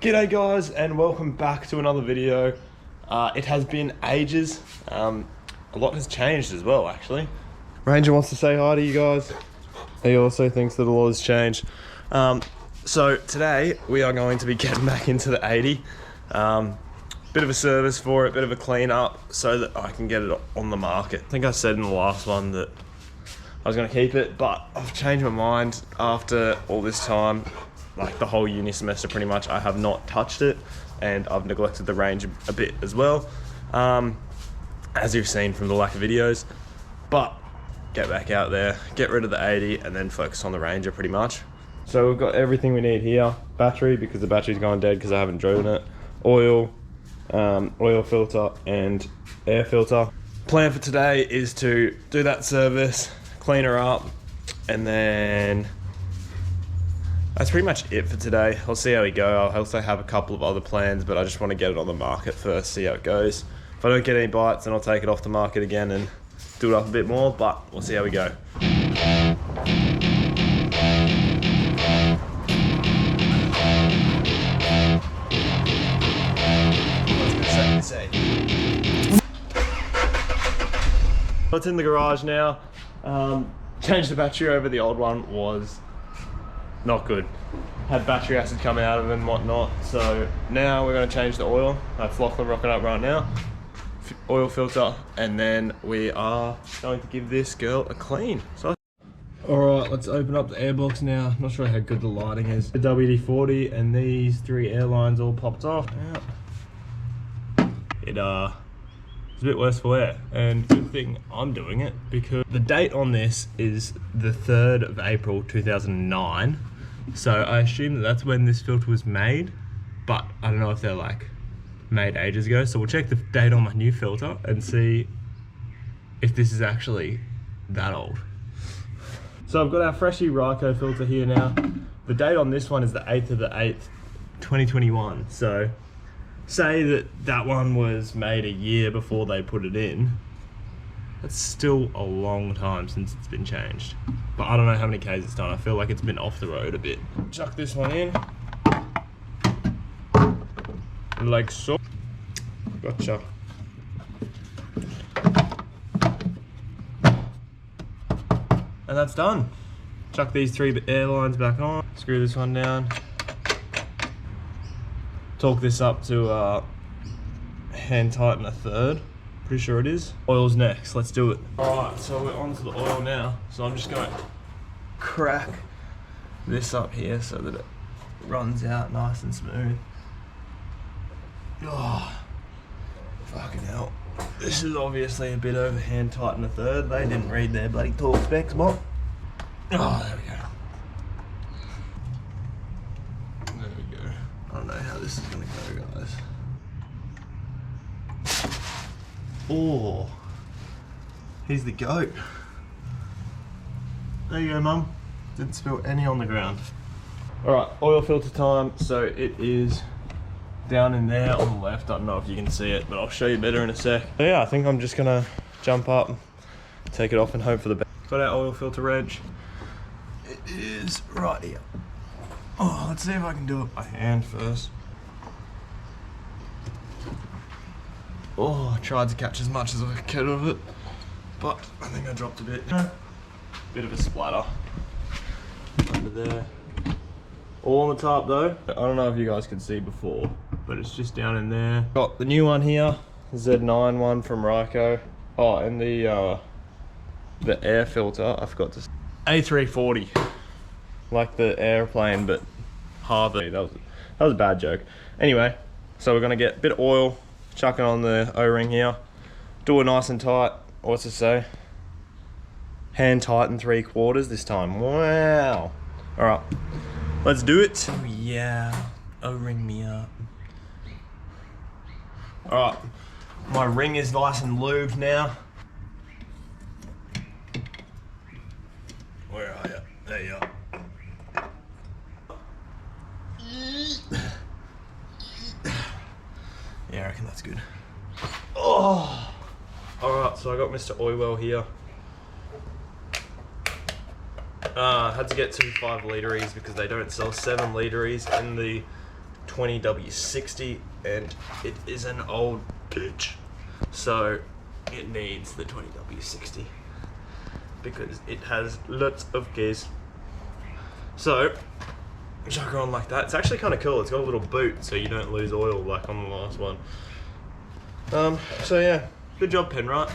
G'day guys, and welcome back to another video. It has been ages. A lot has changed as well, actually. Ranger wants to say hi to you guys. He also thinks that a lot has changed. So today we are going to be getting back into the 80. Bit of a service for it, bit of a clean up so that I can get it on the market. I think I said in the last one that I was going to keep it, but I've changed my mind after all this time. Like the whole uni semester pretty much, I have not touched it, and I've neglected the range a bit as well, as you've seen from the lack of videos. But get back out there, get rid of the 80 and then focus on the Ranger pretty much. So we've got everything we need here. Battery, because the battery's gone dead because I haven't driven it. Oil, oil filter and air filter. Plan for today is to do that service, clean her up, and then that's pretty much it for today. I'll see how we go. I'll also have a couple of other plans, but I just want to get it on the market first, see how it goes. If I don't get any bites, then I'll take it off the market again and do it up a bit more, but we'll see how we go. It's in the garage now. Changed the battery over. The old one was not good. Had battery acid come out of it and whatnot. So now we're going to change the oil. That's Lachlan rocking up right now. Oil filter, and then we are going to give this girl a clean. So alright, let's open up the airbox now. Not sure how good the lighting is. The WD-40 and these 3 airlines all popped off. It's a bit worse for wear, and good thing I'm doing it because the date on this is the 3rd of April 2009. So I assume that that's when this filter was made, but I don't know if they're like made ages ago. So we'll check the date on my new filter and see if this is actually that old. So I've got our Freshie Rhino filter here now. The date on this one is the 8th of the 8th, 2021. So say that that one was made a year before they put it in. That's still a long time since it's been changed. But I don't know how many Ks it's done. I feel like it's been off the road a bit. Chuck this one in. Like so. Gotcha. And that's done. Chuck these 3 airlines back on. Screw this one down. Torque this up to hand tighten a 3rd. Pretty sure it is. Oil's next, let's do it. Alright, so we're onto the oil now. So I'm just going to crack this up here so that it runs out nice and smooth. Oh, fucking hell. This is obviously a bit over hand tighten a 3rd. They didn't read their bloody torque specs, Bob. Oh, there we go. There we go. I don't know how this is gonna go, guys. Oh, he's the goat. There you go, Mum. Didn't spill any on the ground. Alright, oil filter time. So it is down in there on the left. I don't know if you can see it, but I'll show you better in a sec. So yeah, I think I'm just gonna jump up, take it off and hope for the best. Got our oil filter wrench. It is right here. Oh, let's see if I can do it by hand first. Oh, I tried to catch as much as I could of it, but I think I dropped a bit. Bit of a splatter under there. All on the top though. I don't know if you guys could see before, but it's just down in there. Got the new one here, Z9 one from Rhino. Oh, and the air filter, I forgot to say. A340, like the airplane, but Harvey. That was a bad joke. Anyway, so we're gonna get a bit of oil, chuck it on the O-ring here, do it nice and tight. What's it say? Hand tighten 3/4 this time. Wow. All right, let's do it. Oh yeah, O-ring me up. All right, my ring is nice and lubed now. Where are you? There you are. Yeah, I reckon that's good. Oh! Alright, so I got Mr. Oilwell here. Had to get 2 5 litres because they don't sell 7 litres in the 20W60 and it is an old bitch. So it needs the 20W60 because it has lots of gears. So chuck her on like that. It's actually kind of cool. It's got a little boot so you don't lose oil like on the last one. So yeah, good job Penrite.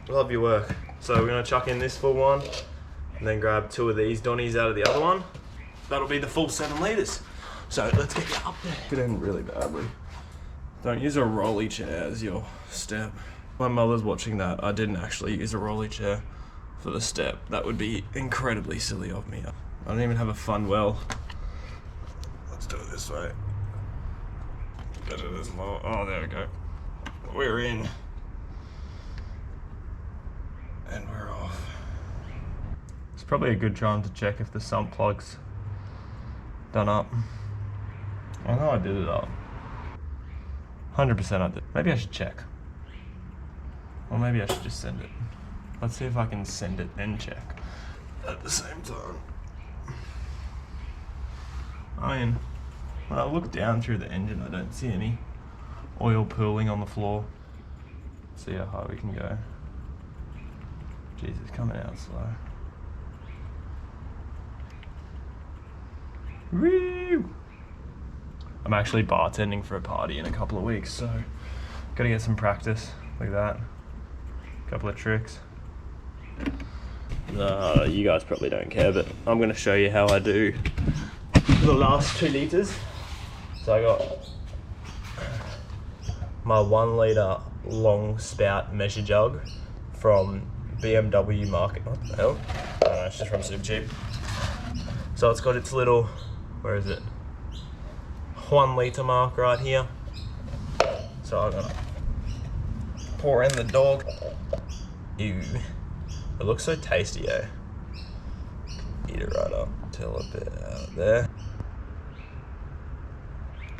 Love your work. So we're gonna chuck in this full one and then grab 2 of these Donnies out of the other one. That'll be the full 7 litres. So let's get you up there. Get in really badly. Don't use a rolly chair as your step. My mother's watching that. I didn't actually use a rolly chair for the step. That would be incredibly silly of me. I don't even have a fun well. Let's do it this way. Get it as low. Oh, there we go. We're in. And we're off. It's probably a good time to check if the sump plug's done up. I know I did it up. 100% I did. Maybe I should check. Or maybe I should just send it. Let's see if I can send it and check at the same time. I mean, when I look down through the engine, I don't see any oil pooling on the floor. Let's see how high we can go. Jeez, it's coming out slow. Woo! I'm actually bartending for a party in a couple of weeks, so gotta get some practice. Look at that. Couple of tricks. You guys probably don't care, but I'm gonna show you how I do the last 2 litres. So I got my 1 litre long spout measure jug from BMW Market. What the hell? I don't know, it's just from Supercheap. So it's got its little, where is it? 1 litre mark right here. So I'm gonna pour in the dog. Ew. It looks so tasty, eh? Eat it right up. Till a bit out there.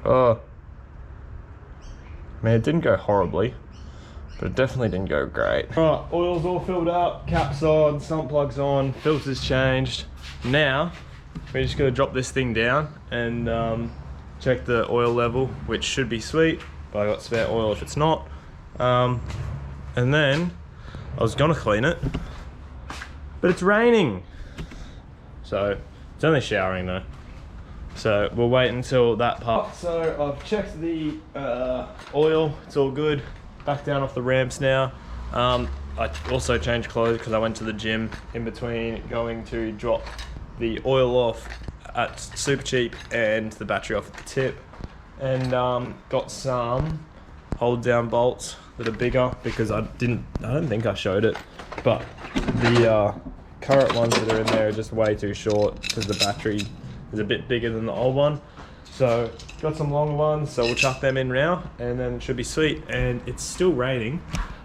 Oh. I mean, it didn't go horribly, but it definitely didn't go great. Alright, oil's all filled up, cap's on, sump plug's on, filter's changed. Now, we're just gonna drop this thing down and check the oil level, which should be sweet, but I got spare oil if it's not. And then, I was gonna clean it, but it's raining. So, it's only showering though. So, we'll wait until that part. So, I've checked the oil, it's all good. Back down off the ramps now. I also changed clothes because I went to the gym in between going to drop the oil off at Supercheap and the battery off at the tip. And got some hold down bolts that are bigger because I don't think I showed it, but the current ones that are in there are just way too short because the battery is a bit bigger than the old one. So got some long ones, so we'll chuck them in now and then it should be sweet. And it's still raining,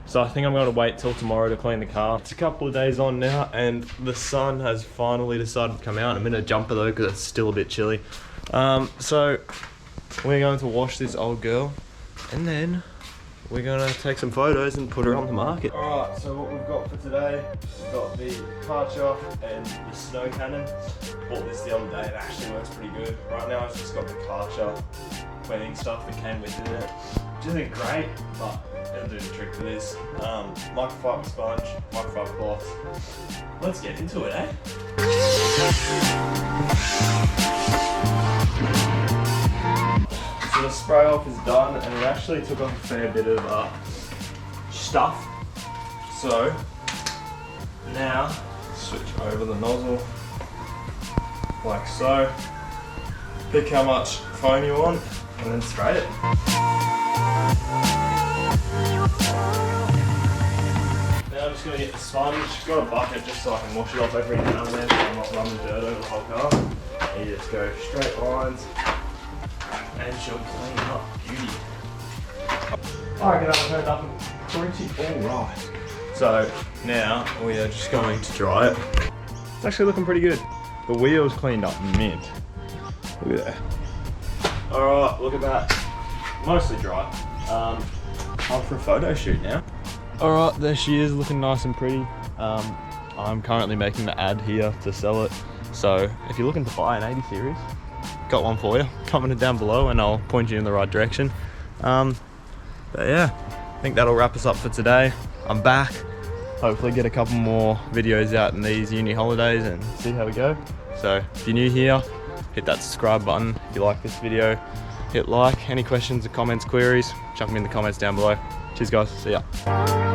so I think I'm gonna wait till tomorrow to clean the car. It's a couple of days on now and the sun has finally decided to come out. I'm in a jumper though because it's still a bit chilly. So we're going to wash this old girl and then we're gonna take some photos and put her on the market. Alright, so what we've got for today, we've got the Karcher and the snow cannon. Bought this the other day, it actually works pretty good. Right now I've just got the Karcher cleaning stuff that came with it, which isn't great, but it'll do the trick for this. Microfiber sponge, microfiber cloth. Let's get into it, eh? So the spray off is done and it actually took off a fair bit of stuff. So now switch over the nozzle like so. Pick how much foam you want and then spray it. Now I'm just going to get the sponge. Got a bucket just so I can wash it off every now and then so I'm not running dirt over the whole car. And you just go straight lines. And she'll clean up beauty. I reckon I've turned up pretty alright. So now we are just going to dry it. It's actually looking pretty good. The wheel's cleaned up mint. Look at that. Alright, look at that. Mostly dry. Time for a photo shoot now. Alright, there she is looking nice and pretty. I'm currently making the ad here to sell it. So if you're looking to buy an 80 series, got one for you. Comment it down below and I'll point you in the right direction. But yeah, I think that'll wrap us up for today. I'm back. Hopefully get a couple more videos out in these uni holidays and see how we go. So if you're new here, hit that subscribe button. If you like this video, hit like. Any questions or comments, queries, chuck them in the comments down below. Cheers guys, see ya.